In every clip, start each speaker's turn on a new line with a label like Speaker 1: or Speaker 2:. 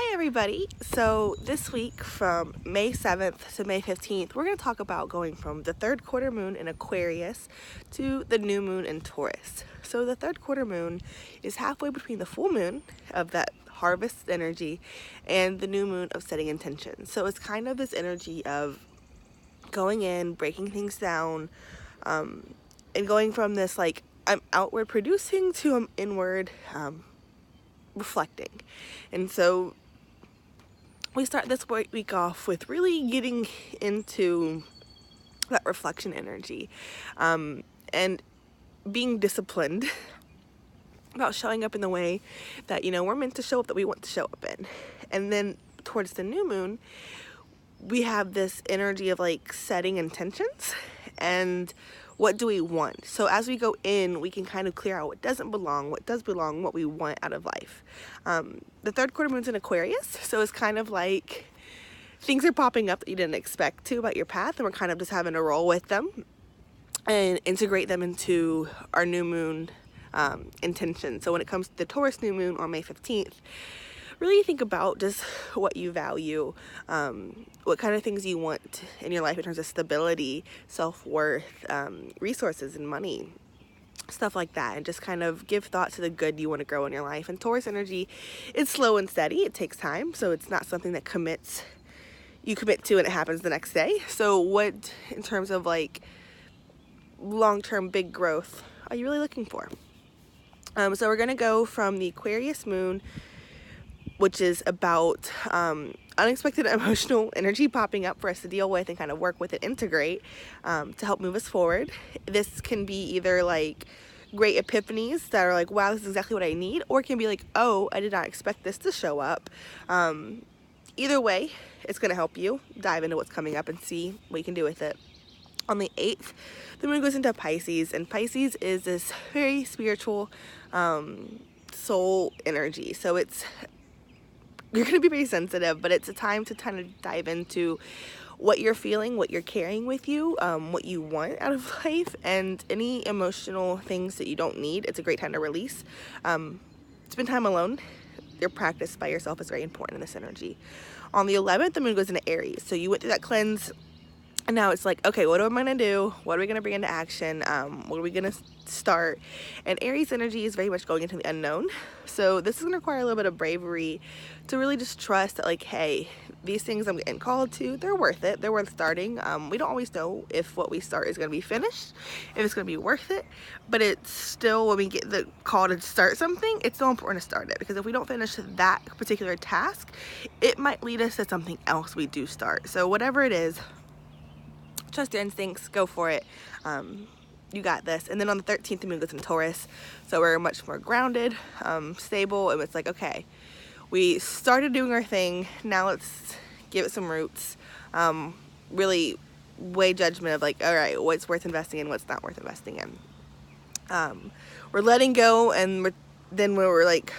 Speaker 1: Hi everybody. So this week from May 7th to May 15th, we're going to talk about going from the third quarter moon in Aquarius to the new moon in Taurus. So the third quarter moon is halfway between the full moon of that harvest energy and the new moon of setting intention. So it's kind of this energy of going in, breaking things down, and going from this like I'm outward producing to I'm inward reflecting. And so we start this week off with really getting into that reflection energy and being disciplined about showing up in the way that, we're meant to show up, that we want to show up in. And then towards the new moon, we have this energy of like setting intentions and what do we want. So as we go in, we can kind of clear out what doesn't belong, what does belong, what we want out of life. The third quarter moon's in Aquarius, so it's kind of like things are popping up that you didn't expect to about your path, and we're kind of just having to roll with them and integrate them into our new moon intention. So when it comes to the Taurus new moon on May 15th, really think about just what you value, what kind of things you want in your life in terms of stability, self-worth, resources and money, stuff like that, and just kind of give thought to the good you want to grow in your life. And Taurus energy is slow and steady. It takes time, so it's not something that you commit to and it happens the next day. So what, in terms of like long-term big growth, are you really looking for? So we're going to go from the Aquarius moon, which is about unexpected emotional energy popping up for us to deal with and kind of work with and integrate to help move us forward. This can be either like great epiphanies that are like, wow, this is exactly what I need, or it can be like, oh, I did not expect this to show up. Either way, it's going to help you dive into what's coming up and see what you can do with it. On the 8th, the moon goes into Pisces, and Pisces is this very spiritual soul energy. So you're going to be very sensitive, but it's a time to kind of dive into what you're feeling, what you're carrying with you, what you want out of life, and any emotional things that you don't need. It's a great time to release. Spend time alone. Your practice by yourself is very important in this energy. On the 11th, the moon goes into Aries. So you went through that cleanse, and now it's like, okay, what am I going to do? What are we going to bring into action? What are we going to start? And Aries energy is very much going into the unknown. So this is going to require a little bit of bravery to really just trust that, like, hey, these things I'm getting called to, they're worth it. They're worth starting. We don't always know if what we start is going to be finished, if it's going to be worth it. But it's still, when we get the call to start something, it's still important to start it. Because if we don't finish that particular task, it might lead us to something else we do start. So whatever it is, trust your instincts, go for it. You got this. And then on the 13th, the moon goes in Taurus, so we're much more grounded, stable, and it's like, okay, we started doing our thing, now let's give it some roots. Really weigh judgment of like, all right, what's worth investing in, what's not worth investing in. We're letting go, and then we're like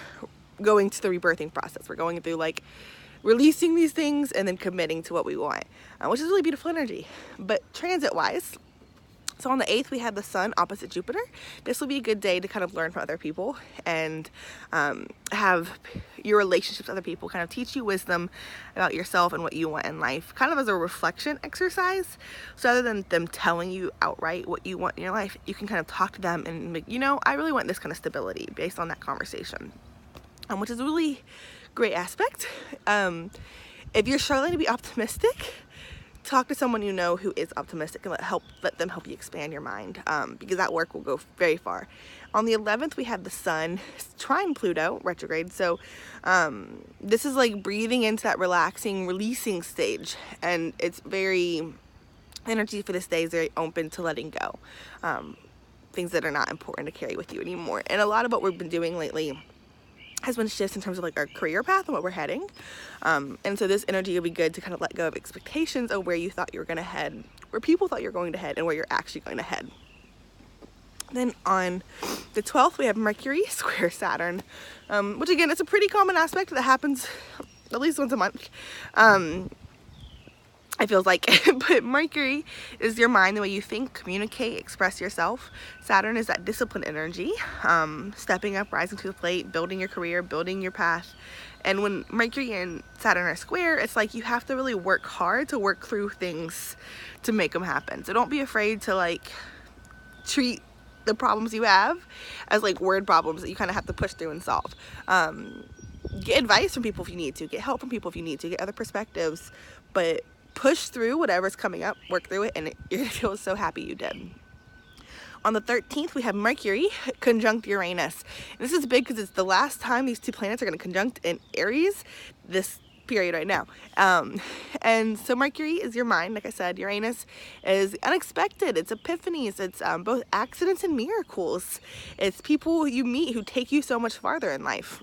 Speaker 1: going to the rebirthing process. We're going through like releasing these things and then committing to what we want, which is really beautiful energy. But transit wise, so on the 8th, we have the sun opposite Jupiter. This will be a good day to kind of learn from other people and have your relationships with other people kind of teach you wisdom about yourself and what you want in life, kind of as a reflection exercise. So rather than them telling you outright what you want in your life, you can kind of talk to them and be, I really want this kind of stability based on that conversation, which is a really great aspect. If you're struggling to be optimistic, talk to someone you know who is optimistic and let them help you expand your mind, because that work will go very far. On the 11th, we have the sun trine Pluto retrograde. So this is like breathing into that relaxing, releasing stage, and it's very, energy for this day is very open to letting go. Things that are not important to carry with you anymore. And a lot of what we've been doing lately has been shifts in terms of like our career path and what we're heading. And so this energy will be good to kind of let go of expectations of where you thought you were going to head, where people thought you were going to head, and where you're actually going to head. Then on the 12th, we have Mercury square Saturn, which again, it's a pretty common aspect that happens at least once a month. it feels like. But Mercury is your mind, the way you think, communicate, express yourself. Saturn is that discipline energy, stepping up, rising to the plate, building your career, building your path, And when Mercury and Saturn are square, it's like you have to really work hard to work through things to make them happen. So don't be afraid to like treat the problems you have as like word problems that you kind of have to push through and solve. Get advice from people if you need to, get help from people if you need to, get other perspectives, but push through whatever's coming up, work through it, and you're gonna feel so happy you did. On the 13th, we have Mercury conjunct Uranus. And this is big because it's the last time these two planets are going to conjunct in Aries this period right now. And so Mercury is your mind, like I said. Uranus is unexpected. It's epiphanies. It's both accidents and miracles. It's people you meet who take you so much farther in life.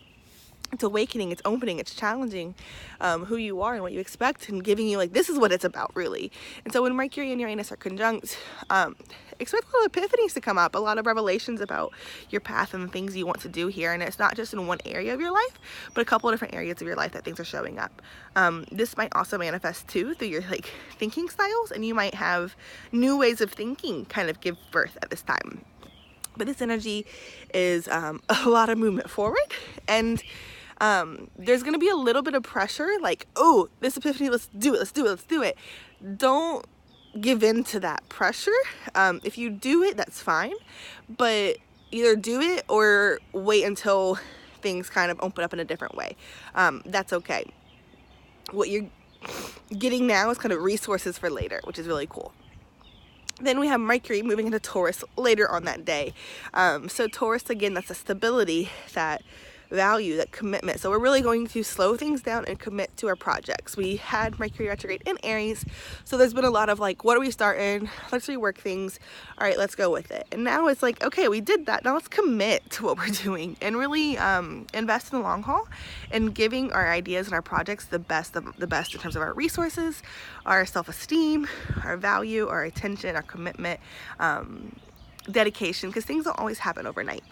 Speaker 1: It's awakening, it's opening, it's challenging who you are and what you expect, and giving you like, this is what it's about really. And so when Mercury and Uranus are conjunct, expect a lot of epiphanies to come up, a lot of revelations about your path and the things you want to do here. And it's not just in one area of your life, but a couple of different areas of your life that things are showing up. This might also manifest too through your like thinking styles, and you might have new ways of thinking kind of give birth at this time. But this energy is a lot of movement forward, and there's gonna be a little bit of pressure, like, oh, this epiphany, let's do it, let's do it, let's do it. Don't give in to that pressure. If you do it, that's fine, but either do it or wait until things kind of open up in a different way. That's okay. What you're getting now is kind of resources for later, which is really cool. Then we have Mercury moving into Taurus later on that day. So Taurus, again, that's a stability, that value, that commitment. So we're really going to slow things down and commit to our projects. We had Mercury retrograde in Aries, so there's been a lot of like, what are we starting? Let's rework things. All right, let's go with it. And now it's like, okay, we did that. Now let's commit to what we're doing and really invest in the long haul and giving our ideas and our projects the best in terms of our resources, our self-esteem, our value, our attention, our commitment, dedication, because things don't always happen overnight.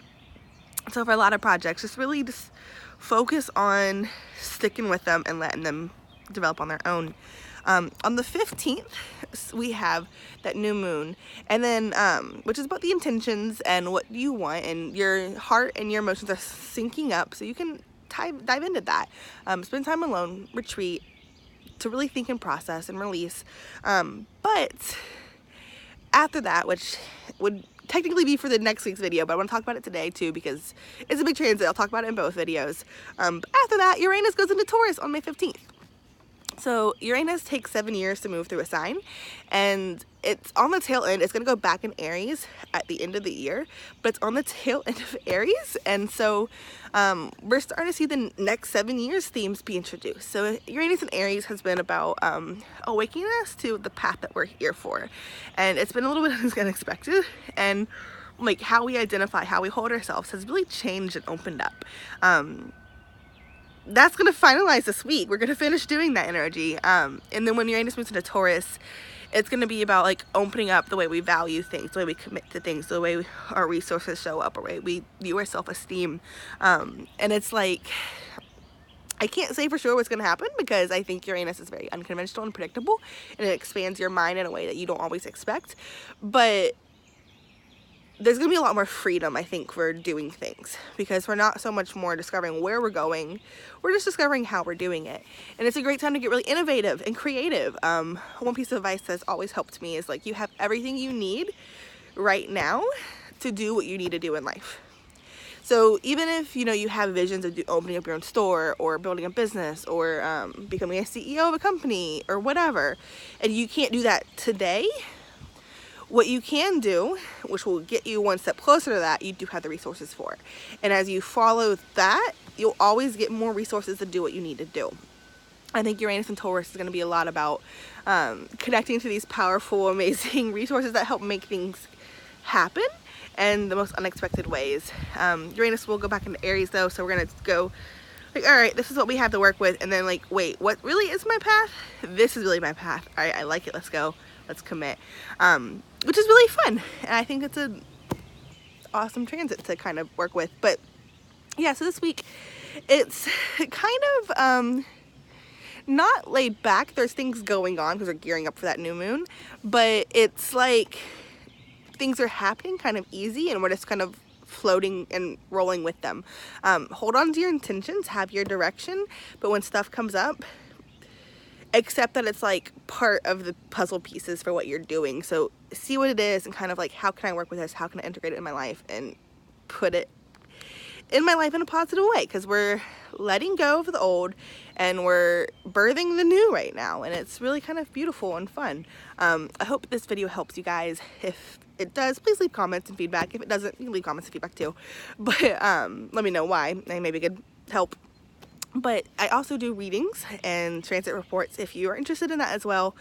Speaker 1: So for a lot of projects, just focus on sticking with them and letting them develop on their own. On the 15th, we have that new moon, and then which is about the intentions and what you want, and your heart and your emotions are syncing up, so you can dive into that. Spend time alone, retreat, to really think and process and release. But after that, which would technically be for the next week's video, but I want to talk about it today too because it's a big transit. I'll talk about it in both videos. But after that, Uranus goes into Taurus on May 15th. So Uranus takes 7 years to move through a sign, and it's on the tail end. It's going to go back in Aries at the end of the year, but it's on the tail end of Aries, and so we're starting to see the next 7 years themes be introduced. So Uranus in Aries has been about awakening us to the path that we're here for, and it's been a little bit unexpected, and like how we identify, how we hold ourselves has really changed and opened up. That's going to finalize this week. We're going to finish doing that energy. And then when Uranus moves into Taurus, it's going to be about like opening up the way we value things, the way we commit to things, the way our resources show up, or way we view our self-esteem. And it's like, I can't say for sure what's going to happen because I think Uranus is very unconventional and predictable, and it expands your mind in a way that you don't always expect. But there's going to be a lot more freedom, I think, for doing things, because we're not so much more discovering where we're going, we're just discovering how we're doing it. And it's a great time to get really innovative and creative. One piece of advice that's always helped me is like, you have everything you need right now to do what you need to do in life. So even if, you know, you have visions of opening up your own store or building a business or becoming a CEO of a company or whatever, and you can't do that today, what you can do, which will get you one step closer to that, you do have the resources for it. And as you follow that, you'll always get more resources to do what you need to do. I think Uranus and Taurus is going to be a lot about connecting to these powerful, amazing resources that help make things happen in the most unexpected ways. Uranus will go back into Aries though, so we're going to go like, all right, this is what we have to work with, and then like, wait, what really is my path? This is really my path. All right, I like it, let's go. Let's commit, which is really fun, and I think it's an awesome transit to kind of work with. But yeah, so this week it's kind of not laid back. There's things going on because we're gearing up for that new moon, but it's like things are happening kind of easy, and we're just kind of floating and rolling with them. Hold on to your intentions, have your direction, but when stuff comes up, accept that it's like part of the puzzle pieces for what you're doing. So see what it is and kind of like, how can I work with this? How can I integrate it in my life and put it in my life in a positive way? Because we're letting go of the old and we're birthing the new right now, and it's really kind of beautiful and fun. I hope this video helps you guys. If it does, please leave comments and feedback. If it doesn't, you can leave comments and feedback too, but let me know why, and maybe it could help. But I also do readings and transit reports if you are interested in that as well.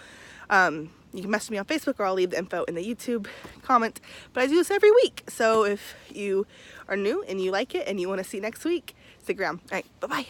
Speaker 1: You can message me on Facebook, or I'll leave the info in the YouTube comment. But I do this every week, so if you are new and you like it and you want to see next week, stick around. All right, bye-bye.